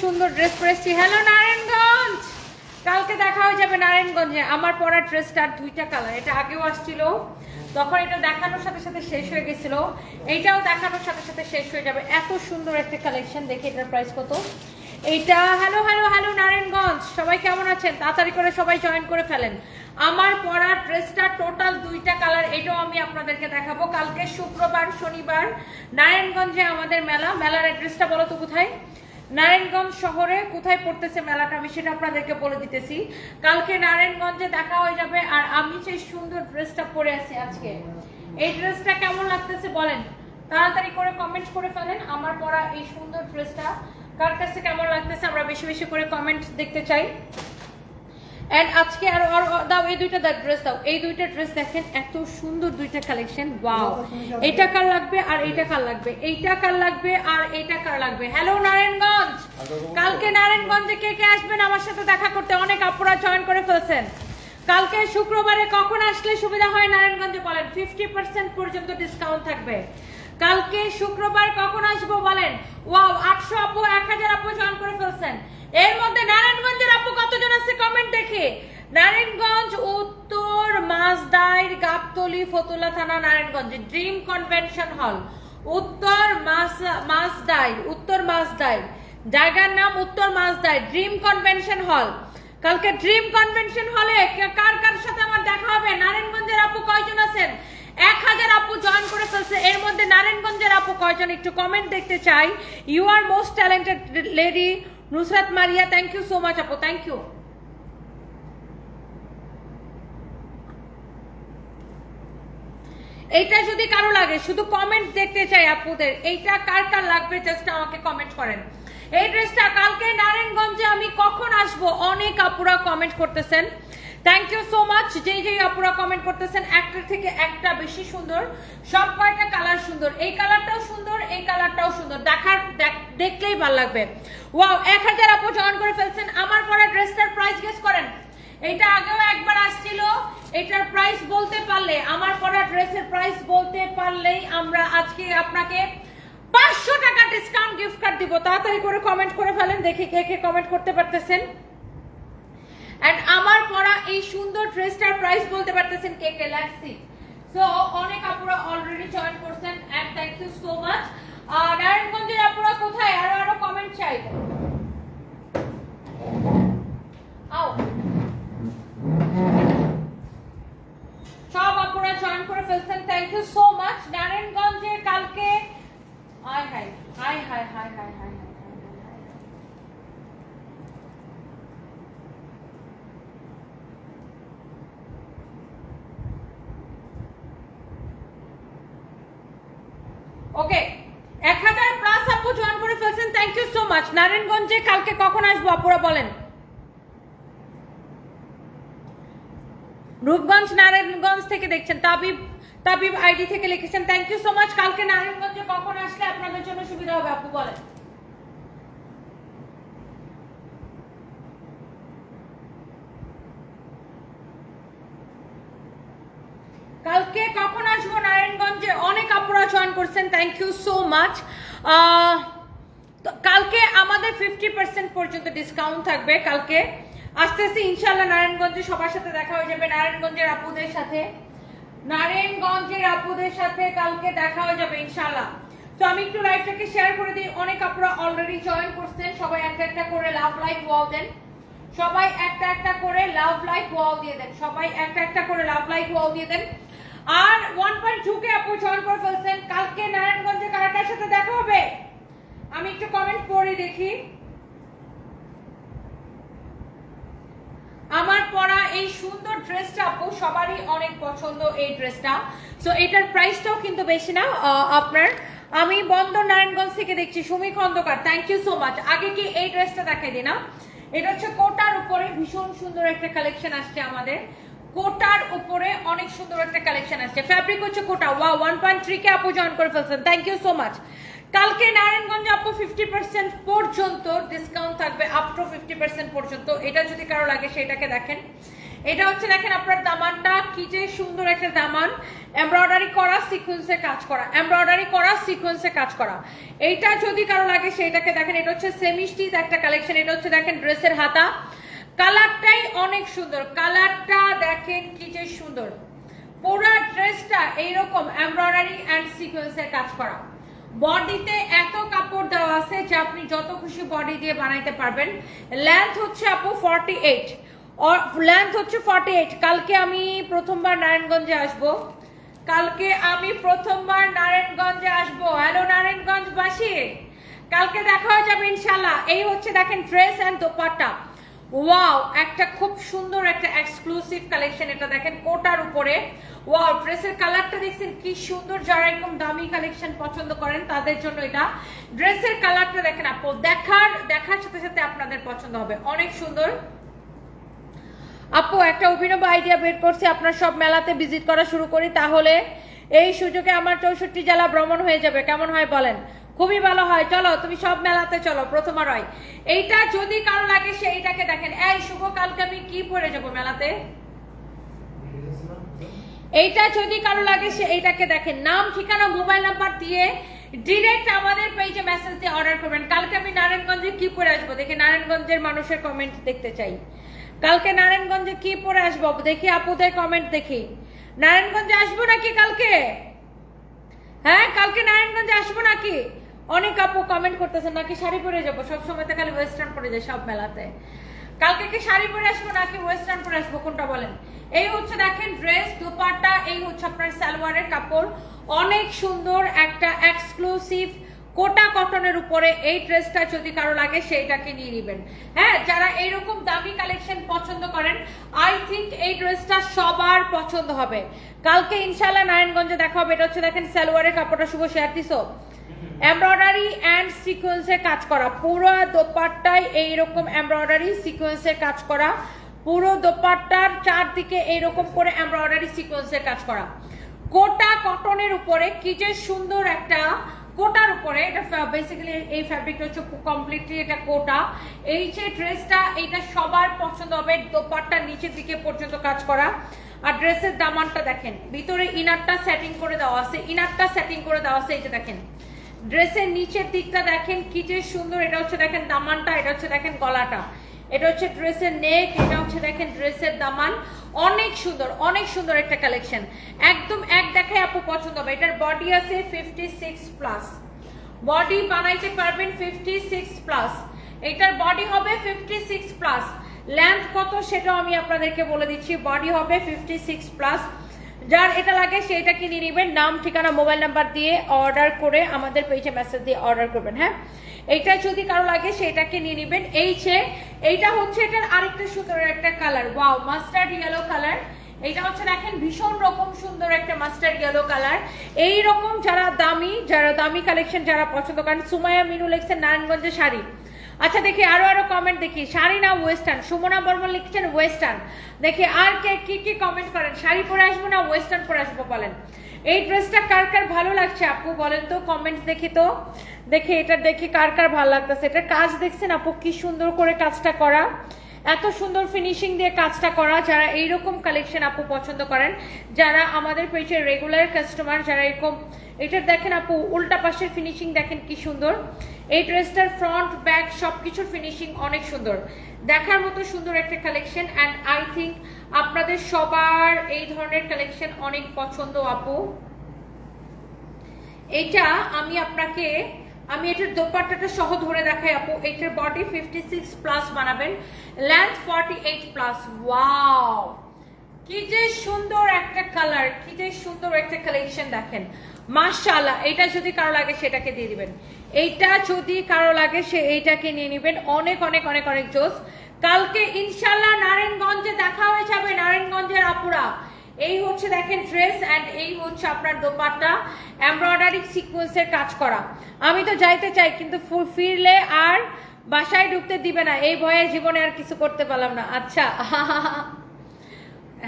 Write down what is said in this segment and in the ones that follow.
সুন্দর ড্রেস পরেছি। হ্যালো নারায়ণগঞ্জ, কালকে দেখা হয়ে যাবে নারায়ণগঞ্জে। আমার পরা ড্রেসটার দুইটা কালার, এটা আগেও আসছিল, তখন এটা দেখানোর সাথে সাথে শেষ হয়ে গেছিল, এইটাও দেখানোর সাথে সাথে শেষ হয়ে যাবে। এত সুন্দর একটা কালেকশন, দেখি এটার প্রাইস কত। এইটা হ্যালো হ্যালো হ্যালো নারায়ণগঞ্জ, সবাই কেমন আছেন? তাড়াতাড়ি করে সবাই জয়েন করে ফেলেন। আমার পরা ড্রেসটা টোটাল দুইটা কালার, এটাও আমি আপনাদেরকে দেখাবো। কালকে শুক্রবার শনিবার নারায়ণগঞ্জে আমাদের মেলা। মেলার অ্যাড্রেসটা বলো তো কোথায়? নারায়ণগঞ্জ শহরে কোথায় পড়তেছে মেলাটা আমি সেটা আপনাদেরকে বলে দিতেছি। কালকে নারায়ণগঞ্জে দেখা হয়ে যাবে। আর আমি সেই সুন্দর ড্রেসটা পরে আছি আজকে, এই ড্রেসটা কেমন লাগতেছে বলেন, তাড়াতাড়ি করে কমেন্ট করে ফেলেন। আমার পরা এই সুন্দর ড্রেসটা কার কাছে কেমন লাগতেছে আমরা বেশি বেশি করে কমেন্ট দেখতে চাই। এন্ড আজকে আর দাও এই দুইটা ড্রেস দাও, এই দুইটা ড্রেস দেখেন এত সুন্দর দুইটা কালেকশন। ওয়াও, এইটা কার লাগবে আর এইটা কার লাগবে, এইটা কার লাগবে আর এইটা কার লাগবে। হ্যালো নারায়ণগঞ্জ, কালকে নারায়ণগঞ্জে কে কে আসবেন আমার সাথে দেখা করতে? অনেক আপুরা জয়েন করে ফেলছেন। কালকে শুক্রবারে কখন আসলে সুবিধা হয় নারায়ণগঞ্জে বলেন? 50% পর্যন্ত ডিসকাউন্ট থাকবে। কালকে শুক্রবার কখন আসবো বলেন? ওয়াও, 800 আপু 1000 আপু জয়েন করে ফেলছেন। এর মধ্যে নারায়ণগঞ্জের আপু কতজন আছে কমেন্ট দেখে। নারায়ণগঞ্জ উত্তর মাসদাইর গাবতলী ফতুল্লা থানা নারায়ণগঞ্জে ড্রিম কনভেনশন হল, উত্তর মাসদাইর, উত্তর মাসদাইর জায়গার নাম উত্তর মাসদাইর ড্রিম কনভেনশন হল। কালকে ড্রিম কনভেনশন হলে কার কার সাথে আমার দেখা হবে? নারায়ণগঞ্জের আপু কয়জন আছেন? 1000 আপু জয়েন করে ফেলছে। এর মধ্যে নারায়ণগঞ্জের আপু কয়জন একটু কমেন্ট দেখতে চাই। You are most talented lady Nusrat Maria, thank you so much আপু, থ্যাংক ইউ। এইটা যদি কারো লাগে শুধু কমেন্ট দেখতে চাই আপুদের, এইটা কার কার লাগবে জাস্ট আমাকে কমেন্ট করেন। এই ড্রেসটা কালকে নারায়ণগঞ্জে আমি কখন আসবো অনেক আপুরা কমেন্ট করতেছেন, থ্যাংক ইউ সো মাচ। যেই আপুরা কমেন্ট করতেছেন একটার থেকে একটা বেশি সুন্দর, সব কয়টা কালার সুন্দর, এই কালারটাও সুন্দর, এই কালারটাও সুন্দর, দেখলেই ভালো লাগবে। ওয়াও, 1000 আপু জয়েন করে ফেলছেন। আমার পরা ড্রেসটার প্রাইস গেস করেন। এটা আগেও একবার আসছিল, এটার প্রাইস বলতে পারলে, আমার পরা ড্রেসের প্রাইস বলতে পারলেই আমরা আজকে আপনাকে 500 টাকা ডিসকাউন্ট গিফট কার্ড দিব। তাড়াতাড়ি করে কমেন্ট করে ফেলেন, দেখি কে কে কমেন্ট করতে পারতেছেন। এন্ড আমার পরা এই সুন্দর ড্রেসটার প্রাইস বলতে পারতেছেন কে কে? Let's see. সো অনেক আপুরা অলরেডি জয়েন করছেন and thank you so much. নারায়ণগঞ্জের আপুরা কোথায়? আরো কমেন্ট চাই। আও, সব আপুরা জয়েন করে ফেলছেন, থ্যাংক ইউ সো মাচ। নারায়ণগঞ্জে কালকে hi hi hi hi hi hi hi okay, 1000 plus আপু জয়েন করে ফেলছেন, থ্যাংক ইউ সো মাচ। নারায়ণগঞ্জে কালকে কখন আসবো আপুরা বলেন? রূপগঞ্জ নারায়ণগঞ্জ থেকে দেখছেন, তাবিব আইডি থেকে লিখেছেন, থ্যাংক ইউ সো মাচ। কালকে নারায়ণগঞ্জে কখন আসলে আপনাদের জন্য সুবিধা হবে আপু বলেন? কালকে কখন আসবো নারায়ণগঞ্জে? অনেক আপুরা জয়েন করছেন, থ্যাংক ইউ সো মাচ। কালকে আমাদের 50% পর্যন্ত ডিসকাউন্ট থাকবে। কালকে আসতেছি ইনশাআল্লাহ নারায়ণগঞ্জে, সবার সাথে দেখা হয়ে যাবে। নারায়ণগঞ্জের আপুদের সাথে, নারায়ণগঞ্জের আপুদের সাথে কালকে দেখা হয়ে যাবে ইনশাআল্লাহ। তো আমি একটু লাইভটাকে শেয়ার করে দিই। অনেক আপুরা অলরেডি জয়েন করছেন, সবাই একটা একটা করে লাভ লাইক ওয়াও দেন, সবাই একটা একটা করে লাভ লাইক ওয়াও দিয়ে দেন, সবাই একটা একটা করে লাভ লাইক ওয়াও দিয়ে দেন। আর 1.2 কে আপু জয়েন করে ফেলছেন। কালকে নারায়ণগঞ্জে কারাটার সাথে দেখা হবে? আমি একটু কমেন্ট পড়ে দেখি। আমার পরা এই সুন্দর ড্রেসটা আপু সবারই অনেক পছন্দ এই ড্রেসটা। সো এটার প্রাইসটাও কিন্তু বেশি না আপনার। আমি বন্দর নারায়ণগঞ্জ থেকে দেখছি, Sumi Khandakar, thank you so much. আগে কি এই ড্রেসটা দেখাই দিই না? এটা হচ্ছে কোটার উপরে ভীষণ সুন্দর একটা কালেকশন আসছে আমাদের, কোটার উপরে অনেক সুন্দর একটা কালেকশন আসছে। ফ্যাব্রিক হচ্ছে কোটা। ওয়াও, 1.3 কে আপু জয়েন করে ফেলছেন, থ্যাংক ইউ সো মাচ। কালকে নারায়ণগঞ্জে আপু 50% পর্যন্ত ডিসকাউন্ট থাকবে, আপ টু 50% পর্যন্ত। এটা যদি কারো লাগে সেটাকে দেখেন। এটা হচ্ছে দেখেন আপনার দামানটা কি যে সুন্দর একটা দামান, এমব্রয়ডারি করা সিকোয়েন্সে কাজ করা, এমব্রয়ডারি করা সিকোয়েন্সে কাজ করা। এইটা যদি কারো লাগে সেটাকে দেখেন, এটা হচ্ছে সেমি স্টিচ একটা কালেকশন। এটা হচ্ছে দেখেন ড্রেসের হাতা, কালারটাই অনেক সুন্দর, কালারটা দেখেন কি যে সুন্দর। পুরো ড্রেসটা এইরকম এমব্রয়ডারি এন্ড সিকোয়েন্সের কাজ করা। বডিতে এত কাপড় দেওয়া আছে যে আপনি যত খুশি বডি দিয়ে বানাইতে পারবেন। লেন্থ হচ্ছে আপু 48, লেন্থ হচ্ছে 48। কালকে আমি প্রথমবার নারায়ণগঞ্জে আসবো, কালকে আমি প্রথমবার নারায়ণগঞ্জে আসবো। হ্যালো নারায়ণগঞ্জবাসী, কালকে দেখা হয়ে যাবে ইনশাল্লাহ। এই হচ্ছে দেখেন ড্রেস এন্ড দোপাট্টা, ওয়াও একটা খুব সুন্দর একটা এক্সক্লুসিভ কালেকশন। এটা দেখেন কোটার উপরে, ওয়াও ড্রেসের কালারটা দেখছেন কি সুন্দর। যারা এরকম দামি কালেকশন পছন্দ করেন তাদের জন্য এটা। ড্রেসের কালারটা দেখেন আপু, দেখার সাথে সাথে আপনাদের পছন্দ হবে, অনেক সুন্দর। আপু একটা অভিনব আইডিয়া বের করছি, আপনার সব মেলাতে ভিজিট করা শুরু করি, তাহলে এই সুযোগে আমার 64 জেলা ভ্রমণ হয়ে যাবে, কেমন হয় বলেন? খুবই ভালো হয়, চলো তুমি সব মেলাতে চলো, প্রথমবার হয়। এইটা যদি কারো লাগে সেইটাকে দেখেন। এই শুভ, কালকে আমি কি পরে যাব মেলাতে? এইটা যদি কারো লাগে সে এইটাকে দেখেন, নাম ঠিকানা মোবাইল নাম্বার দিয়ে ডিরেক্ট আমাদের পেজে মেসেজ দিয়ে অর্ডার করবেন। কালকে আমি নারায়ণগঞ্জে কি পরে আসবো দেখি, নারায়ণগঞ্জের মানুষের কমেন্ট দেখতে চাই। কালকে নারায়ণগঞ্জে কি পরে আসবো দেখি, আপুদের কমেন্ট দেখি। নারায়ণগঞ্জে আসবো নাকি কালকে? হ্যাঁ কালকে নারায়ণগঞ্জে আসবো নাকি? অনেক আপু কমেন্ট করতেছেন নাকি শাড়ি পরে যাবো, সবসময় তো খালি ওয়েস্টার্ন পরে যায় সব মেলাতে। কালকে কি শাড়ি পরে আসবো নাকি ওয়েস্টার্ন পরে আসবো, কোনটা বলেন? এই হচ্ছে দেখেন ড্রেস, দোপাট্টা, এই হচ্ছে আপনার সালোয়ারের কাপড়, অনেক সুন্দর একটা এক্সক্লুসিভ কোটা কটনের উপরে এই ড্রেসটা যদি কারো লাগে সেইটাকে নিয়ে নেবেন। হ্যাঁ যারা এইরকম দামি কালেকশন পছন্দ করেন, আই থিঙ্ক এই ড্রেসটা সবার পছন্দ হবে। কালকে ইনশাল্লাহ নারায়ণগঞ্জে দেখা হবে। এটা হচ্ছে দেখেন সালোয়ারের কাপড়টা, শুভ শেয়ার দিছো, এমব্রয়ডারি এন্ড সিকোয়েন্সের কাজ করা, পুরো দোপাট্টায় এইরকম এমব্রয়ডারি সিকোয়েন্সের কাজ করা, পুরো দোপাট্টার চারদিকে এইরকম করে এমব্রয়ডারি সিকোয়েন্সের কাজ করা, কোটা কটনের উপরে কি যে সুন্দর একটা কোটার উপরে। এটা বেসিক্যালি এই ফ্যাব্রিকটা হচ্ছে কমপ্লিটলি এটা কোটা। এই যে ড্রেসটা এটা সবার পছন্দ হবে, দোপাট্টার নিচের দিকে পর্যন্ত কাজ করা। আর ড্রেসের দামানটা দেখেন, ভিতরে ইনারটা সেটিং করে দেওয়া আছে, ইনারটা সেটিং করে দেওয়া আছে। এই যে দেখেন ড্রেসের নিচের দিকটা দেখেন কি যে সুন্দর। এটা হচ্ছে দেখেন দামানটা, এটা হচ্ছে দেখেন গলাটা, এটা হচ্ছে ড্রেসের নেক, এটা হচ্ছে দেখেন ড্রেসের দামান, অনেক সুন্দর, অনেক সুন্দর একটা কালেকশন। একদম এক দেখায় আপু পছন্দ হবে। এটার বডি আছে 56+, বডি বানাইতে পারবেন 56+। এটার বডি হবে 56+, লেন্থ কত সেটাও আমি আপনাদেরকে বলে দিচ্ছি, বডি হবে 56+। যার এটা লাগে সেইটা কিনে নেবেন, নাম ঠিকানা মোবাইল নাম্বার দিয়ে অর্ডার করে আমাদের পেজে মেসেজ দিয়ে অর্ডার করবেন। হ্যাঁ এইটা যদি কারো লাগে সেটাকে নিয়ে নেবেন। এইটা হচ্ছে এটার আরেকটা সুন্দর একটা colour, wow mustard yellow colour. এইটা হচ্ছে দেখেন ভীষণ রকম সুন্দর একটা মাস্টার্ড ইয়েলো কালার। এইরকম যারা দামি কালেকশন যারা পছন্দ করেন, সুমাইয়া মিনু লিখছেন নারায়ণগঞ্জের শাড়ি। আচ্ছা দেখি আরো কমেন্ট দেখি, শাড়ি না ওয়েস্টার্ন? সুমনা বর্মন লিখছেন ওয়েস্টার্ন। দেখি আর কে কি কমেন্ট করেন, শাড়ি পরে আসবো না ওয়েস্টার্ন পরে আসবো বলেন। এই ড্রেসটা কার কার ভালো লাগছে আপু বলেন তো, কমেন্টস দেখি তো, দেখি এটা দেখি কার কার ভালো লাগতেছে। এটার কাজ দেখছেন আপু কি সুন্দর করে কাজটা করা, এত সুন্দর ফিনিশিং দিয়ে কাজটা করা। যারা এইরকম কালেকশন আপু পছন্দ করেন, যারা আমাদের পেজের রেগুলার কাস্টমার, যারা এরকম, এটার দেখেন আপু উল্টা পাশের ফিনিশিং দেখেন কি সুন্দর। এই ড্রেসটার ফ্রন্ট ব্যাক সবকিছুর ফিনিশিং অনেক সুন্দর, দেখার মতো সুন্দর একটা কালেকশন। অ্যান্ড আই থিঙ্ক আপনাদের সবার এই ধরনের কালেকশন অনেক পছন্দ আপু। এইটা আমি এটার দোপাট্টাটা সহ ধরে দেখাই আপু। এটার বডি 56+ বানাবেন, লেন্থ 48+। ওয়াও কি যে সুন্দর একটা কালার, কি যে সুন্দর একটা কালেকশন দেখেন, মাশাআল্লাহ। এটা যদি কারো লাগে সেটাকে দিয়ে দিবেন, এইটা যদি কারো লাগে সে এইটাকে নিয়ে নেবেন, অনেক অনেক অনেক অনেক জোস। কালকে ইনশাআল্লাহ নারায়ণগঞ্জে দেখা হয়ে যাবে, নারায়ণগঞ্জের আপুরা। এই হচ্ছে দেখেন ড্রেস এন্ড এই হচ্ছে আপনার দোপাট্টা, এমব্রয়ডারি সিকোয়েন্সের কাজ করা। আমি তো যাইতে চাই কিন্তু ফিরলে আর বাসায় ঢুকতে দিবে না, এই ভয়ে জীবনে আর কিছু করতে পারলাম না। আচ্ছা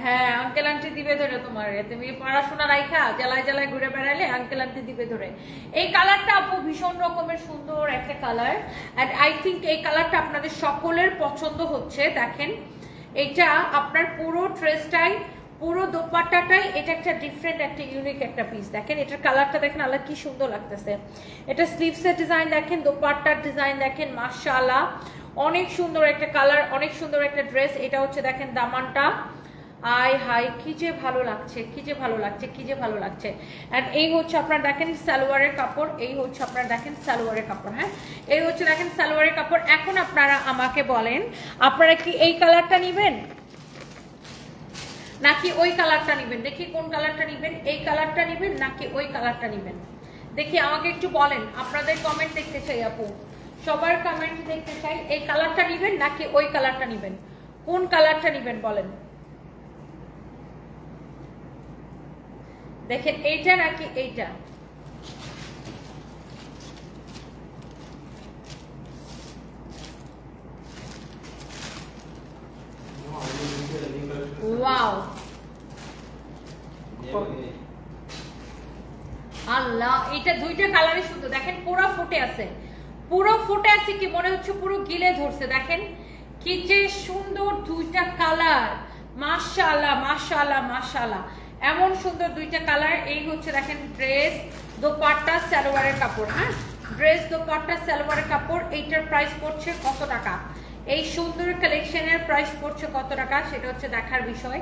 হ্যাঁ আঙ্কেল আন্টি দিবে ধরে তোমার, তুমি পড়াশোনা রাইখা জেলায় জেলায় ঘুরে বেড়ালে আঙ্কেল আন্টি দিবে ধরে। এই কালারটা আপু ভীষণ রকমের সুন্দর একটা কালার, এন্ড আই থিঙ্ক এই কালারটা আপনাদের সকলের পছন্দ হচ্ছে। দেখেন এটা আপনার পুরো ড্রেসটাই, পুরো দোপাট্টাটাই এটা একটা ডিফারেন্ট, একটা ইউনিক একটা পিস। দেখেন এটার কালারটা দেখেন, আল্লাহ কি সুন্দর লাগতেছে। এটা স্লিভসের ডিজাইন দেখেন, দোপাট্টার ডিজাইন দেখেন, মাশাআল্লাহ অনেক সুন্দর একটা কালার, অনেক সুন্দর একটা ড্রেস। এটা হচ্ছে দেখেন দামানটা, আয় হাই কি যে ভালো লাগছে, কি যে ভালো লাগছে, কি যে ভালো লাগছে। এন্ড এই হচ্ছে আপনার দেখেন সালোয়ারের কাপড়, এই হচ্ছে আপনার দেখেন সালোয়ারের কাপড়। হ্যাঁ, এই হচ্ছে দেখেন সালোয়ারের কাপড়। এখন আপনারা আমাকে বলেন, আপনারা কি এই কালারটা নেবেন নাকি ওই কালারটা নেবেন? দেখি কোন কালারটা নেবেন, এই কালারটা নেবেন নাকি ওই কালারটা নেবেন? দেখি আমাকে একটু বলেন, আপনাদের কমেন্ট দেখতে চাই আপু, সবার কমেন্ট দেখতে চাই। এই কালারটা নেবেন নাকি ওই কালারটা নেবেন? কোন কালারটা নেবেন বলেন? দেখেন এইটা নাকি এইটা? ওয়াও আল্লাহ, এটা দুইটা কালারে শুধু দেখেন পুরো ফুটে আছে, পুরো ফুটে আছে, কি মনে হচ্ছে পুরো গিলে ধরছে। দেখেন কি যে সুন্দর দুইটা কালার, মাশাআল্লাহ মাশাআল্লাহ মাশাআল্লাহ, এমন সুন্দর দুইটা কালার। এই হচ্ছে দেখেন ড্রেস, দোপাট্টা, সালোয়ারের কাপড়। হ্যাঁ, ড্রেস, দোপাট্টা, সালোয়ারের কাপড়। এইটার প্রাইস পড়ছে কত টাকা? এই সুন্দর কালেকশনের প্রাইস পড়ছে কত টাকা সেটা হচ্ছে দেখার বিষয়।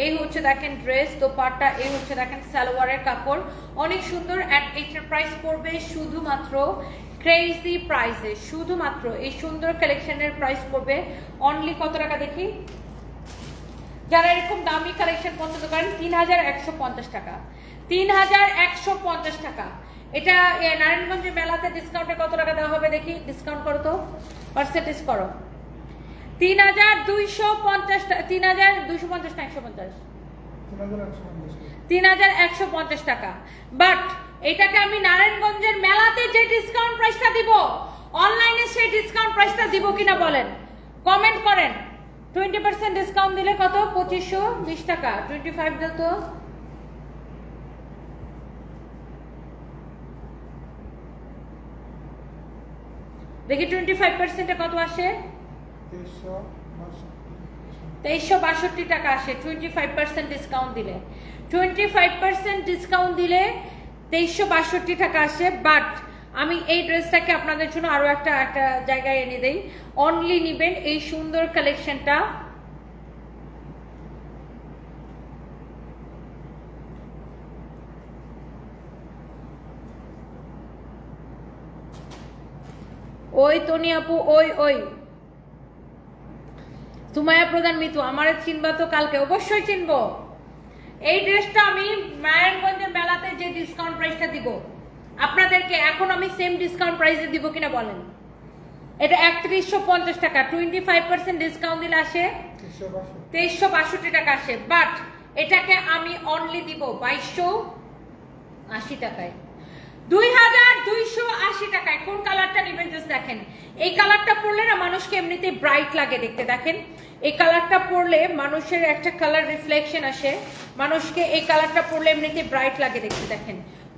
এই হচ্ছে দেখেন ড্রেস, দোপাট্টা, এই হচ্ছে দেখেন সালোয়ারের কাপড়, অনেক সুন্দর। এন্ড এইটার প্রাইস পড়বে শুধুমাত্র ক্রেজি প্রাইসে, শুধুমাত্র এই সুন্দর কালেকশনের প্রাইস পড়বে অনলি কত টাকা দেখি, যারা এরকম দামি কালেকশন পছন্দ করেন, 3150 টাকা। 3150 টাকা। এটা নারায়ণগঞ্জের মেলাতে ডিসকাউন্টে কত টাকা দেওয়া হবে দেখি, ডিসকাউন্ট করো তো, পার্সেন্টেজ করো। 3250, 3250 না 150, 3150 টাকা। বাট এটাকে আমি নারায়ণগঞ্জের মেলাতে যে ডিসকাউন্ট প্রাইসটা দিব, অনলাইনে সেই ডিসকাউন্ট প্রাইসটা দিব কিনা বলেন, কমেন্ট করেন। 20% ডিসকাউন্ট দিলে কত? 2520 টাকা। 25 দিল তো, দেখি 25% কত আসে? 2362 টাকা আসে 25% ডিসকাউন্ট দিলে। 25% ডিসকাউন্ট দিলে 2362 টাকা আসে। বাট আমি এই ড্রেসটাকে আপনাদের জন্য আরো একটা জায়গায় এনে দেই। অনলি নিবেন এই সুন্দর কালেকশনটা, ওই তনি আপু, ওই সুমাইয়া প্রধান মিতু, আমারে চিনবা তো কালকে? অবশ্যই চিনবো। এই ড্রেসটা আমি নারায়ণগঞ্জের মেলাতে যে ডিসকাউন্ট প্রাইসটা দিব আপনাদেরকে, এখন আমি সেম ডিসকাউন্ট প্রাইসে দিব কিনা বলেন? এটা 3150 টাকা। 25% ডিসকাউন্ট দিলে আসে 2362 টাকা আসে। বাট এটাকে আমি অনলি দিব 2280 টাকায়, 2280 টাকায়। কোন কালারটা নেবেন জাস্ট দেখেন। এই কালারটা পরলে না মানুষকে এমনিতে ব্রাইট লাগে দেখতে। দেখেন এই কালারটা পরলে মানুষের একটা কালার রিফ্লেকশন আসে, মানুষকে এই কালারটা পরলে এমনিতে ব্রাইট লাগে দেখতে। দেখেন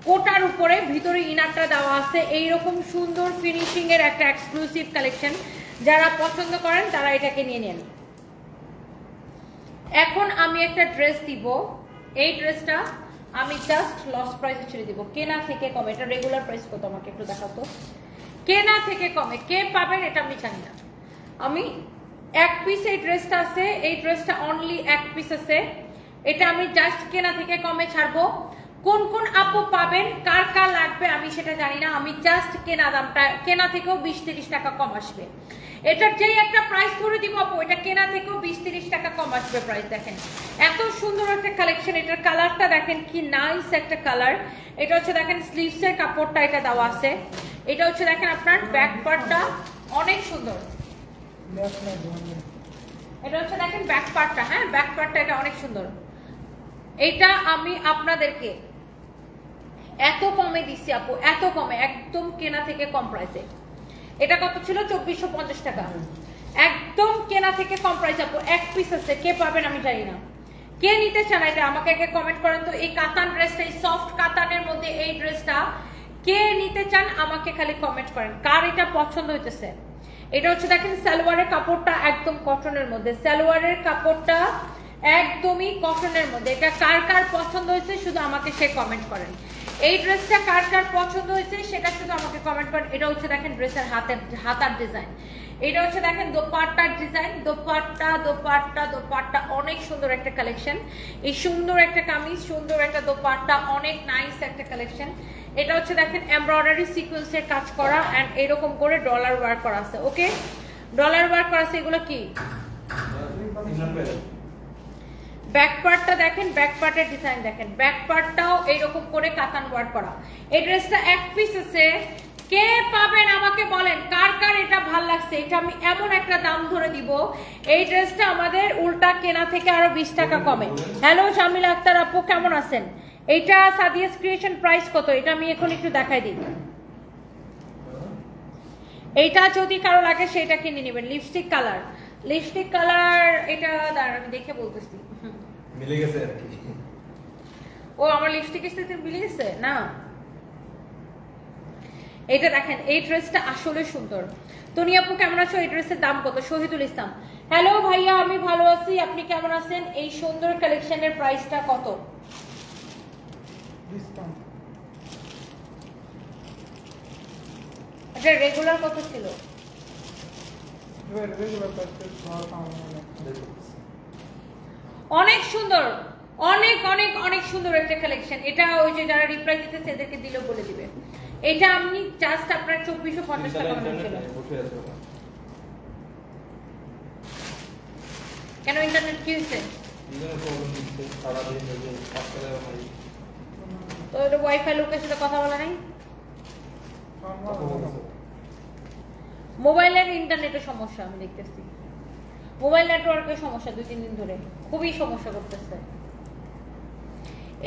কোটার উপরে ভিতরে ইনারটা দেওয়া আছে, এইরকম সুন্দর ফিনিশিং এর একটা এক্সক্লুসিভ কালেকশন। যারা পছন্দ করেন তারা এটাকে নিয়ে নেন। এখন আমি একটা ড্রেস দিব, এই ড্রেসটা আমি জাস্ট লস প্রাইসে ছেড়ে দিব, কেনা থেকে কমে। এটা রেগুলার প্রাইস কত আমাকে একটু দেখাতো, কেনা থেকে কমে কে পাবেন এটা আমি জানি না। আমি এক পিস এই ড্রেসটা আছে, এই ড্রেসটা অনলি এক পিস আছে, এটা আমি জাস্ট কেনা থেকে কমে ছাড়বো। কোন কোন আপু পাবেন, কার কার লাগবে আমি সেটা জানি না। আমি জাস্ট কেনা দামটা, কেনা থেকেও 20-30 টাকা কম আসবে। এটার যেই একটা প্রাইস ধরে দিব আপু, এটা কেনা থেকেও 20-30 টাকা কম আসবে প্রাইস। দেখেন এত সুন্দর একটা কালেকশন, এটার কালারটা দেখেন কি নাইস একটা কালার। এটা হচ্ছে দেখেন স্লিভসের কাপড়টা এটা দেওয়া আছে, এটা হচ্ছে দেখেন আপনার ব্যাক পার্টটা অনেক সুন্দর, এটা হচ্ছে দেখেন ব্যাক পার্টটা। হ্যাঁ, ব্যাক পার্টটা এটা অনেক সুন্দর। এটা আমি আপনাদেরকে এত কমে দিচ্ছি আপু, এত কমে, একদম কেনা থেকে কম প্রাইসে। এটা কত ছিল? 2450 টাকা, একদম কেনা থেকে কম প্রাইস আপু। এক পিস আছে, কে পাবেন আমি জানি না। কে নিতে চান এটা আমাকে আগে কমেন্ট করেন তো। এই কাতান ড্রেসটা, এই সফট কাতানের মধ্যে এই ড্রেসটা কে নিতে চান আমাকে খালি কমেন্ট করেন, কার এটা পছন্দ হইতেছে। এটা হচ্ছে দেখেন সালোয়ারের কাপড়টা একদম কটনের মধ্যে, সালোয়ারের কাপড়টা একদমই কটনের মধ্যে। এটা কার কার পছন্দ হয়েছে শুধু আমাকে সে কমেন্ট করেন। এই ড্রেসটা কার কার পছন্দ হয়েছে সেটা শুধু আমাকে কমেন্ট করেন। এটা হচ্ছে দেখেন ড্রেসের হাতার ডিজাইন, এটা হচ্ছে দেখেন দোপাট্টার ডিজাইন, দোপাট্টা অনেক সুন্দর একটা কালেকশন। এই সুন্দর একটা কামিজ, সুন্দর একটা দোপাট্টা, অনেক নাইস একটা কালেকশন। এটা হচ্ছে দেখেন এমব্রয়ডারি সিকোয়েন্সের কাজ করা এন্ড এরকম করে ডলার ওয়ার্ক করা আছে। ওকে, ডলার ওয়ার্ক করা আছে। এগুলো কি ব্যাক পার্টটা দেখেন, ব্যাক পার্টের ডিজাইন দেখেন, ব্যাক পার্টটাও এইরকম করে কাতান ওয়ার্ক করা। এই ড্রেসটা এক পিস আছে, কে পাবেন আমাকে বলেন কার কার এটা ভাল লাগছে। এটা আমি এমন একটা দাম ধরে দিব, এই ড্রেসটা আমাদের উল্টা কেনা থেকে আরো 20 টাকা কমে। হ্যালো জামিলা আক্তার আপু, কেমন আছেন? এইটা সাদিয়াস ক্রিয়েশন প্রাইস কত? এটা আমি এখন একটু দেখাই দিই। এইটা যদি কারো লাগে সেটা কিনে নেবেন। লিপস্টিক কালার, লিপস্টিক কালার, এটা দাঁড়ান আমি দেখে বলতেছি। মিলে গেছে আর কি। ও আমার লিপস্টিকের সাথে মিলে গেছে না। এটা দেখেন, এই ড্রেসটা আসলে সুন্দর। তনি আপু কেমন আছো? এই ড্রেসের দাম কত? শহীদুল ইসলাম, হ্যালো ভাইয়া আমি ভালো আছি, আপনি কেমন আছেন? এই সুন্দর কালেকশনের প্রাইসটা কত? এটা রেগুলার কত ছিল? অনেক সুন্দর, অনেক অনেক অনেক সুন্দর একটা কালেকশন। এটা ওই যে যারা রিপ্লাই দিতেছে এদেরকে দিলেও বলে দিবে। এটা আমি জাস্ট আপনার 2450 টাকা মনে ছিল। কেন ইন্টারনেট কি হয়েছে? তো এটা ওয়াইফাই লোকের সাথে কথা বলা নাই, মোবাইলের ইন্টারনেটের সমস্যা আমি দেখতেছি, মোবাইল নেটওয়ার্কের সমস্যা 2-3 দিন ধরে খুবই সমস্যা করতেছে।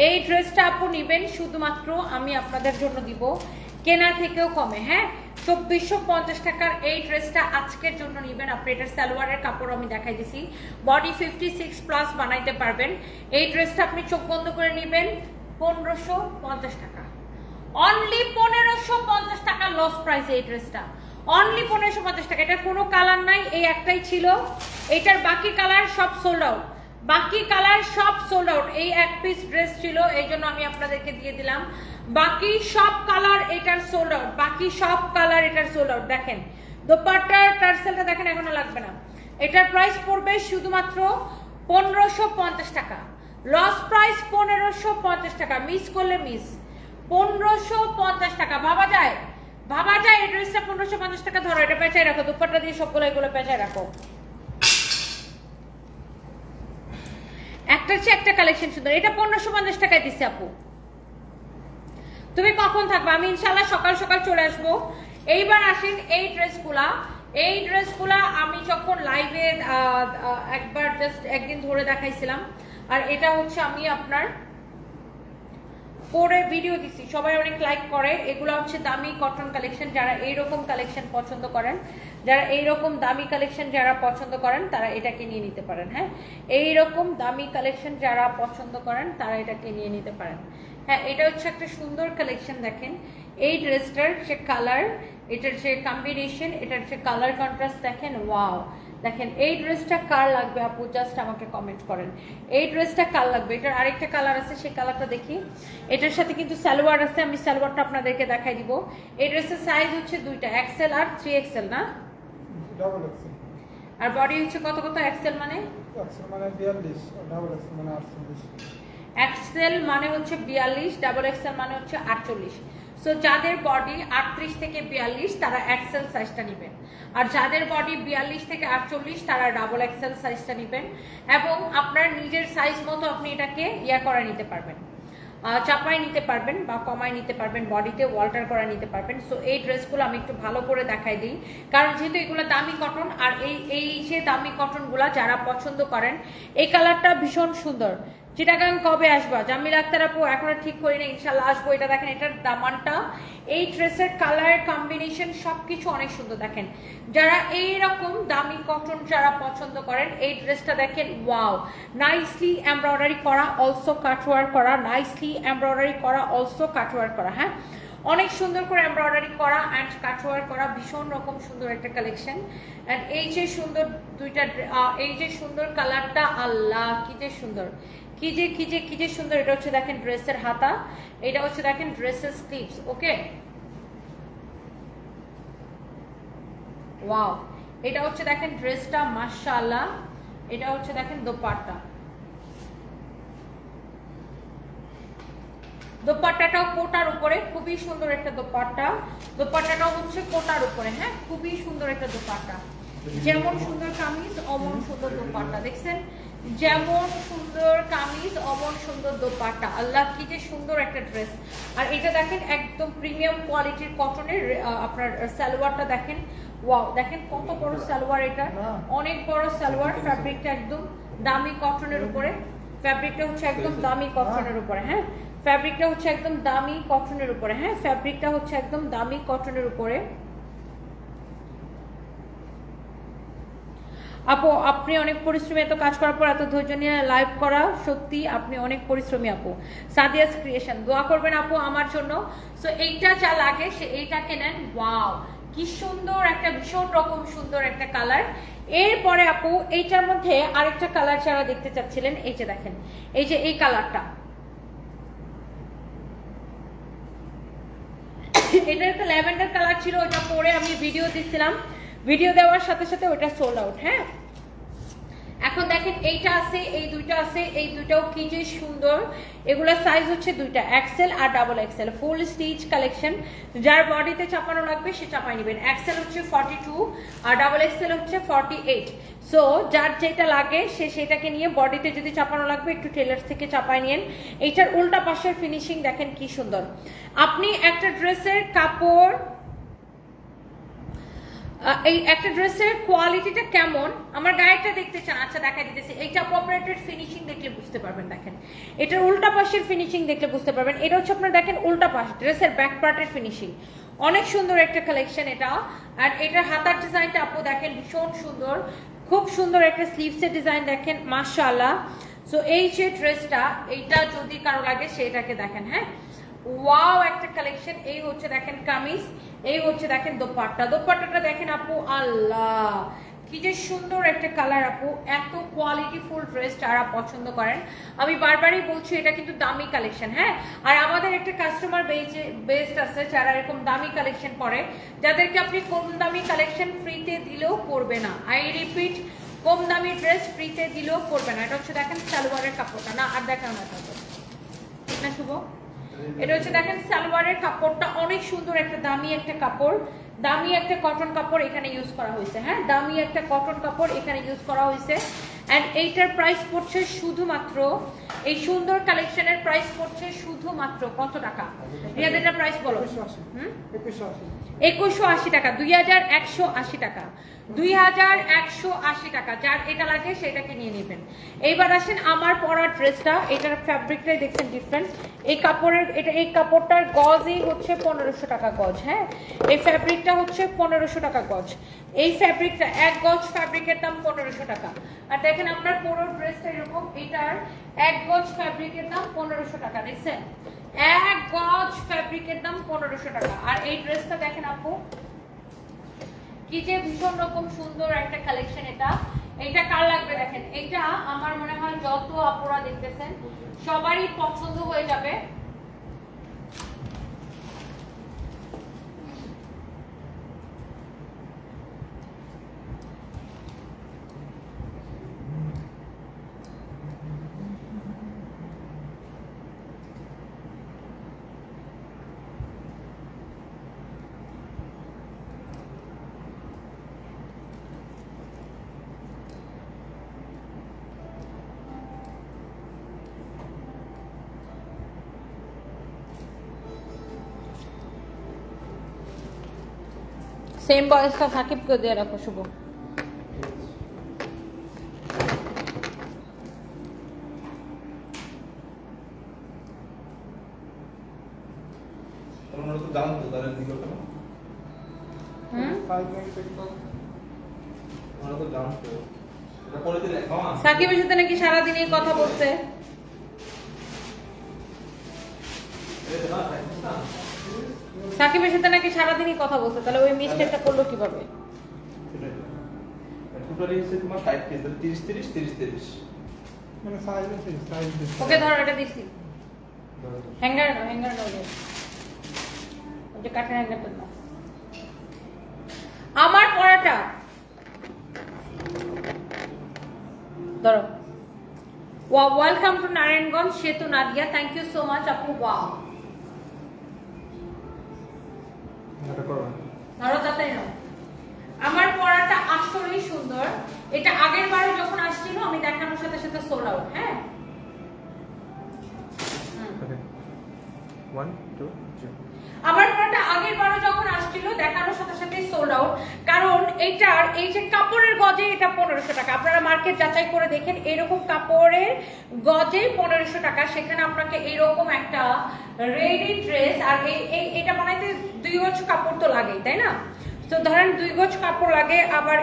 এই ড্রেসটা আপু নিবেন শুধুমাত্র আমি আপনাদের জন্য দিব কেনা থেকেও কমে। হ্যাঁ, 2450 টাকার এই ড্রেসটা আজকের জন্য নিবেন আপনি। এটার সালোয়ারের কাপড় আমি দেখাই দিছি, বডি 56+ বানাইতে পারবেন। এই ড্রেসটা আপনি চোখ বন্ধ করে নিবেন 1550 টাকা, অনলি 1550 টাকা লস প্রাইস। এই ড্রেসটা অনলি 1550 টাকা। এটার কোনো কালার নাই, এই একটাই ছিল। এটার বাকি কালার সব সোল্ড আউট, বাকি কালার সব সোল্ড আউট। এই এক পিস ড্রেস ছিল, এই জন্য আমি আপনাদেরকে দিয়ে দিলাম। বাকি সব কালার এটার সোল্ড আউট, বাকি সব কালার এটার সোল্ড আউট। দেখেন দোপাট্টার টার্সেলটা দেখেন, এখনো লাগবে না। এটার প্রাইস পড়বে শুধুমাত্র 1550 টাকা, লস প্রাইস 1550 টাকা। মিস করলে মিস, 1550 টাকা। ভাবা যায়, ভাবা যায় এই ড্রেসটা 1550 টাকা। ধরো এটা পেঁচায় রাখো, দোপাট্টা দিয়ে সবগুলো এগুলো পেঁচায় রাখো। একটা চেয়ে একটা কালেকশন সুন্দর। এটা 1550 টাকায় দিচ্ছে আপু। তুমি কখন থাকবে? আমি ইনশাআল্লাহ সকাল সকাল চলে আসবো। এইবার আসেন এই ড্রেসগুলা, এই ড্রেসগুলা আমি যখন লাইভে একবার জাস্ট একদিন ধরে দেখাইছিলাম, আর এটা হচ্ছে আমি আপনার পরে ভিডিও দিচ্ছি, সবাই অনেক লাইক করে। এগুলো হচ্ছে দামি কটন কালেকশন। যারা এইরকম কালেকশন পছন্দ করেন, যারা এইরকম দামি কালেকশন যারা পছন্দ করেন তারা এটাকে নিয়ে নিতে পারেন। হ্যাঁ, এইরকম দামি কালেকশন যারা পছন্দ করেন তারা এটাকে নিয়ে নিতে পারেন। হ্যাঁ, এটা হচ্ছে একটা সুন্দর কালেকশন। দেখেন এই ড্রেসটার যে কালার, এটার যে কম্বিনেশন, এটার যে কালার কন্ট্রাস্ট দেখেন, ওয়াও। দেখেন এই ড্রেসটা কার লাগবে আপু, জাস্ট আমাকে কমেন্ট করেন এই ড্রেসটা কার লাগবে। এটার আরেকটা কালার আছে, সেই কালারটা দেখি। এটার সাথে কিন্তু সালোয়ার আছে, আমি সালোয়ারটা আপনাদেরকে দেখাই দিব। এই ড্রেসের সাইজ হচ্ছে দুইটা, এক্সেল আর 3XL না, ডাবল এক্সেল। আর বডি হচ্ছে কত কত? এক্সেল মানে 42, ডাবল এক্সেল মানে 48। এক্সেল মানে হচ্ছে 42, ডাবল এক্সেল মানে হচ্ছে 48। সো যাদের বডি 38 থেকে 42 তারা এক্সেল সাইজটা নেবেন, আর যাদের বডি 42 থেকে 48 তারা ডাবল এক্সেল সাইজটা নেবেন। এবং আপনার নিজের সাইজ মতো আপনি এটাকে করে নিতে পারবেন, চাপায় নিতে পারবেন বা কমায় নিতে পারবেন, বডিতে ওয়াল্টার করে নিতে পারবেন। সো এই ড্রেসগুলো আমি একটু ভালো করে দেখাই দিই, কারণ যেহেতু এগুলো দামি কটন। আর এই যে দামি কটনগুলো যারা পছন্দ করেন, এই কালারটা ভীষণ সুন্দর। চিটাগাং কবে আসবা? জামিল আক্তার আপু এখনো ঠিক করি না, ইনশাল্লাহ আসবো। এটা দেখেন, এটার দামানটা, এই ড্রেসের কালার কম্বিনেশন সবকিছু অনেক সুন্দর। দেখেন যারা এইরকম দামি কটন যারা পছন্দ করেন, এই ড্রেসটা দেখেন, ওয়াও, নাইসলি এমব্রয়ডারি করা, অলসো কাটওয়ার্ক করা, নাইসলি এমব্রয়ডারি করা, অলসো কাটওয়ার্ক করা। হ্যাঁ, অনেক সুন্দর করে এমব্রয়ডারি করা অ্যান্ড কাটওয়ার্ক করা, ভীষণ রকম সুন্দর একটা কালেকশন। অ্যান্ড এই যে সুন্দর দুইটা, এই যে সুন্দর কালারটা, আল্লাহ কি যে সুন্দর, কি যে সুন্দর। এটা হচ্ছে দেখেন ড্রেসের হাতা, এটা হচ্ছে দেখেন ড্রেসের স্লিভস। ওকে, ওয়াও, এটা হচ্ছে দেখেন ড্রেসটা, মাশাআল্লাহ। এটা হচ্ছে দেখেন দোপাট্টা, দোপাট্টাটাও কোটার উপরে, খুবই সুন্দর একটা দোপাট্টা। দোপাট্টাটাও হচ্ছে কোটার উপরে, হ্যাঁ, খুবই সুন্দর একটা দোপাট্টা। যেমন সুন্দর কামিজ অমন সুন্দর দোপাট্টা, দেখছেন, যেমন সুন্দর কামিজ অমন সুন্দর দোপাট্টা। আল্লাহ কি যে সুন্দর একটা ড্রেস। আর এটা দেখেন একদম প্রিমিয়াম কোয়ালিটির কটনের, আপনার সালোয়ারটা দেখেন, ওয়াও, দেখেন কত বড় সালোয়ার, এটা অনেক বড় সালোয়ার। ফ্যাব্রিকটা একদম দামি কটনের উপরে, ফ্যাব্রিকটা হচ্ছে একদম দামি কটনের উপরে, হ্যাঁ, ফ্যাব্রিকটা হচ্ছে একদম দামি কটনের উপরে, হ্যাঁ, ফ্যাব্রিকটা হচ্ছে একদম দামি কটনের উপরে। আপু আপনি অনেক পরিশ্রমী, এত কাজ করার পর এত ধৈর্য নিয়ে লাইভ করা, সত্যি আপনি অনেক পরিশ্রমী আপু। সাদিয়াস ক্রিয়েশন, দোয়া করবেন আপু আমার জন্য। সো এইটা যা লাগে সে এইটাকে নেন। ওয়াও, কি সুন্দর একটা, ভীষণ রকম সুন্দর একটা কালার। এরপরে আপু এইটার মধ্যে আরেকটা কালার যারা দেখতে চাচ্ছিলেন, এই যে দেখেন, এই যে এই কালারটা, এটা একটা ল্যাভেন্ডার কালার ছিল, ওটা পরে আমি ভিডিও দিচ্ছিলাম, ভিডিও দেওয়ার সাথে সাথে ওটা সোল্ড আউট। হ্যাঁ, এখন দেখেন এইটা আছে, এই দুইটা আছে, এই দুইটাও কি যে সুন্দর। এগুলা সাইজ হচ্ছে দুইটা, এক্সেল আর double XL, full stitch collection. যার বডিতে চাপানো লাগবে সে চাপাই নেবেন। এক্সেল হচ্ছে 42 আর ডাবল এক্সেল হচ্ছে 48। সো যার যেটা লাগে সে সেটাকে নিয়ে, বডিতে যদি চাপানো লাগবে একটু টেলার্স থেকে চাপাই নিন। এইটার উল্টা পাশের ফিনিশিং দেখেন কি সুন্দর। আপনি একটা ড্রেসের কাপড়, এই একটা ড্রেসের কোয়ালিটিটা কেমন আমার গায়েটা দেখতে চান, আচ্ছা দেখা দিতেছি। এইটা অপারেটেড ফিনিশিং দেখলে বুঝতে পারবেন, দেখেন এটার উল্টা পাশের ফিনিশিং দেখলে বুঝতে পারবেন। এটা হচ্ছে আপনার দেখেন উল্টা পাশ, ড্রেসের ব্যাক পার্টের ফিনিশিং, অনেক সুন্দর একটা কালেকশন এটা। আর এটার হাতার ডিজাইনটা আপু দেখেন ভীষণ সুন্দর, খুব সুন্দর একটা স্লিভসের ডিজাইন দেখেন, মাশাআল্লাহ। সো এই যে ড্রেসটা, এইটা যদি কারো লাগে সেটাকে দেখেন, হ্যাঁ, ওয়াও একটা কালেকশন। এই হচ্ছে দেখেন কামিজ, এই হচ্ছে দেখেন দোপাট্টা, দোপাট্টাটা দেখেন আপু, আল্লাহ কি যে সুন্দর একটা কালার আপু। এত কোয়ালিটি ফুল ড্রেস যারা পছন্দ করেন, আমি বারবারই বলছি এটা কিন্তু দামি কালেকশন। হ্যাঁ, আর আমাদের একটা কাস্টমার বেসড আছে যারা এরকম দামি কালেকশন করে, যাদেরকে আপনি কম দামি কালেকশন ফ্রিতে দিলেও করবে না। আই রিপিট, কম দামি ড্রেস ফ্রিতে দিলেও করবে না। এটা হচ্ছে দেখেন সালোয়ারের কাপড়টা, না আর দেখানো না না শুভ, এটা হচ্ছে দেখেন সালোয়ারের কাপড়টা অনেক সুন্দর, একটা দামি একটা কাপড়, দামি একটা কটন কাপড় এখানে ইউজ করা হয়েছে। হ্যাঁ, দামি একটা কটন কাপড় এখানে ইউজ করা হয়েছে। এন্ড এইটার প্রাইস পড়ছে শুধুমাত্র, এই সুন্দর কালেকশনের প্রাইস পড়ছে শুধুমাত্র কত টাকা? রিয়াদ প্রাইস বলো। 2180 টাকা, 2180 টাকা, 2180 টাকা। যার এটা লাগে সেটাকে নিয়ে নেবেন। এইবার আসেন আমার পরা ড্রেসটা, এটার ফ্যাব্রিকটাই দেখছেন ডিফারেন্ট। এই কাপড়ের, এটা এই কাপড়টার গজই হচ্ছে 1500 টাকা গজ। হ্যাঁ, এই ফ্যাব্রিকটা হচ্ছে 1500 টাকা গজ। এই ফ্যাব্রিকটা, এক গজ ফ্যাব্রিকের দাম 1500 টাকা। আর দেখেন আপনার পুরো ড্রেসটা এরকম, এটার এক গজ ফ্যাব্রিকের দাম 1500 টাকা। দেখছেন, এক গজ ফ্যাব্রিকের দাম 1500 টাকা। আর এই ড্রেসটা দেখেন আপু কি যে ভীষণ রকম সুন্দর একটা কালেকশন। এটা এইটা কার লাগবে দেখেন, এইটা আমার মনে হয় যত আপুরা দেখতেছেন সবারই পছন্দ হয়ে যাবে। সেম বয়সটা সাকিবকে দিয়ে রাখো শুভ। সাকিবের সাথে নাকি সারাদিনই কথা বলছে। সাকিবের সাথে নাকি সারাদিনই কথা বলতে, তাহলে ওই মিস্টেকটা করলো কিভাবে? টোটালি হচ্ছে তোমার 60 পিস, 30 30 30 30 মানে সাইজ আছে, সাইজ দিছি। ওকে ধরো, এটা দিছি। হ্যাঙ্গার না, হ্যাঙ্গার না, ওই যে কাঠের হ্যাঙ্গারটা না। আমার পড়াটা ধরো। Welcome to Narayanganj Setu Nadia, thank you so much আপু। ওয়াও, এটা করো ধরো তাতে নাও। আমার পড়াটা আসলেই সুন্দর। এটা আগের বারে যখন আসছিল আমি দেখানোর সাথে সাথে সোল্ড আউট। হ্যাঁ, 1 2 3 আমার পড়াটা আগের বারে যখন আসছিল দেখানোর সাথে সাথে সোল্ড আউট, কারণ এইটার এই যে কাপড়ের গজে এটা 1500 টাকা। আপনারা মার্কেট যাচাই করে দেখেন, এরকম কাপড়ের গজে 1500 টাকা। সেখানে আপনাকে এরকম একটা রেডি ড্রেস, আর এটা বানাইতে 2 গজ কাপড় তো লাগেই, তাই না? তো ধরেন 2 গজ কাপড় লাগে। আবার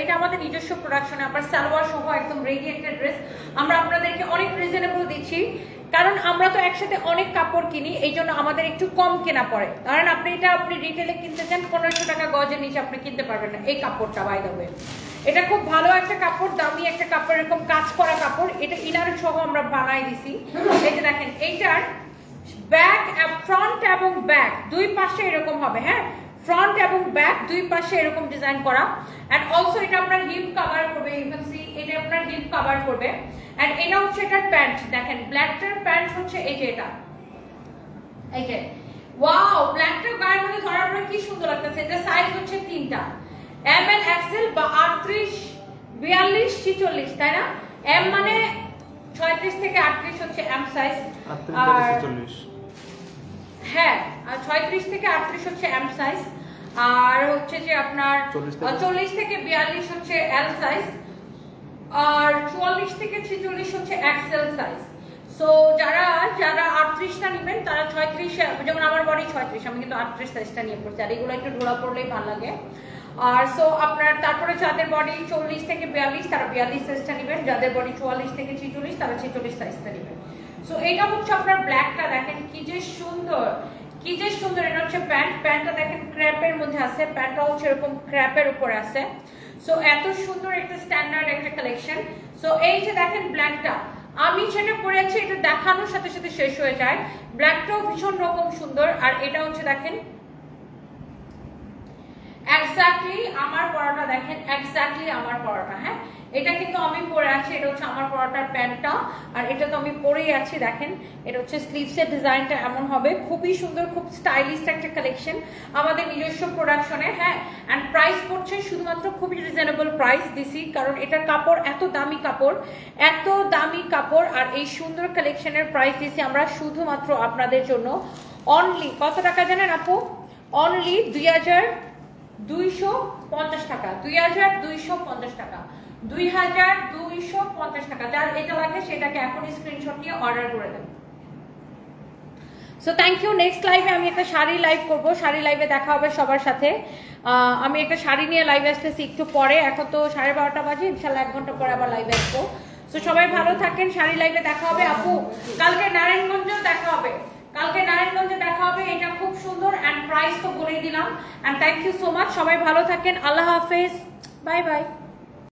এটা আমাদের নিজস্ব প্রোডাকশনে, আবার সালোয়ার সহ একদম রেডি একটা ড্রেস আমরা আপনাদেরকে অনেক রিজনেবল দিচ্ছি, কারণ আমরা তো একসাথে অনেক কাপড় কিনি, এই জন্য আমাদের একটু কম কেনা পড়ে। ধরেন আপনি রিটেলে কিনতে চান 1500 টাকা গজের নিচে আপনি কিনতে পারবেন না এই কাপড়টা। বাই দ্য ওয়ে, এটা খুব ভালো একটা কাপড়, দামি একটা কাপড়, এরকম কাজ করা কাপড়। এটা ইনার সহ আমরা বানাই দিছি। এই যে দেখেন, এইটার ব্যাক, ফ্রন্ট এবং ব্যাক দুই পাশে এরকম হবে। হ্যাঁ, ফ্রন্ট এবং ব্যাক দুই পাশে এরকম ডিজাইন করা। এন্ড অলসো এটা আপনার হিপ কভার করবে, ইউ ক্যান সি এটা আপনার হিপ কভার করবে। এন্ড এটা হচ্ছে এটার প্যান্ট, দেখেন ব্ল্যাকটার প্যান্ট হচ্ছে এই যে এটা, এই যে ওয়াও, ব্ল্যাকটার গায়ের মধ্যে ধরার পরে কি সুন্দর লাগতেছে। এটা সাইজ হচ্ছে 3টা, এম এল এক্সেল বা 38 42 46, তাই না? এম মানে 36 থেকে 38 হচ্ছে এম সাইজ, আর 40 হ্যাঁ, আর 36 থেকে 38 হচ্ছে এম সাইজ, আর হচ্ছে যে আপনার 40 থেকে 42 হচ্ছে এল সাইজ, আর 44 থেকে 46 হচ্ছে এক্সেল সাইজ। সো যারা 38টা নেবেন তারা 36, যেমন আমার বডি 36, আমি কিন্তু 38 সাইজটা নিয়ে পড়ছি, আর এগুলো একটু ঢোলা পড়লেই ভালো লাগে। আর সো আপনার তারপরে যাদের বডি 40 থেকে 42 তারা 42 সাইজটা নেবেন, যাদের বডি 44 থেকে 46 তারা 46 সাইজটা নেবেন। সো এটা হচ্ছে আপনার ব্ল্যাকটা, দেখেন কি যে সুন্দর, কি যে সুন্দর। এটা হচ্ছে প্যান্টটা দেখেন ক্র্যাপের মধ্যে আছে, প্যান্টটা হচ্ছে এরকম ক্র্যাপের উপরে আছে। সো এত সুন্দর একটা স্ট্যান্ডার্ড একটা কালেকশন। সো এই যে দেখেন ব্ল্যাকটা, আমি যেটা পরেছি এটা দেখানোর সাথে সাথে শেষ হয়ে যায়। ব্ল্যাকটাও ভীষণ রকম সুন্দর। আর এটা হচ্ছে দেখেন এক্স্যাক্টলি আমার পরাটা, দেখেন এক্স্যাক্টলি আমার পরাটা। হ্যাঁ, এটা কিন্তু আমি পরে আছি, এটা হচ্ছে আমার পরাটার প্যান্টটা, আর এটা তো আমি পরেই আছি। দেখেন এটা হচ্ছে স্লিভসের ডিজাইনটা এমন হবে, খুবই সুন্দর, খুব স্টাইলিশ একটা কালেকশন আমাদের নিজস্ব প্রোডাকশনে। হ্যাঁ, এন্ড প্রাইস পড়ছে শুধুমাত্র খুবই রিজনেবল প্রাইস দিছি, কারণ এটার কাপড় এত দামি কাপড়, এত দামি কাপড়, আর এই সুন্দর কালেকশনের প্রাইস দিছি আমরা শুধুমাত্র আপনাদের জন্য। অনলি কত টাকা জানেন আপু? অনলি 2250 টাকা, 2250 টাকা, 2250 টাকা। যার এটা লাগে সেটাকে এখন স্ক্রিনশট নিয়ে অর্ডার করে দেন। So thank you. নেক্সট লাইভে আমি একটা শাড়ি লাইভ করব, শাড়ি লাইভে দেখা হবে সবার সাথে। আমি একটা শাড়ি নিয়ে লাইভে আসতেছি একটু পরে, এখন তো 12:30 বাজে, ইনশাল্লাহ 1 ঘন্টা পরে আবার লাইভে আসবো। সো সবাই ভালো থাকেন, শাড়ি লাইভে দেখা হবে। আপু কালকে নারায়ণগঞ্জেও দেখা হবে, কালকে নারায়ণগঞ্জে দেখা হবে। এটা খুব সুন্দর, এন্ড প্রাইস তো বলেই দিলাম। And thank you so much, সবাই ভালো থাকেন, আল্লাহ হাফেজ, বাই বাই।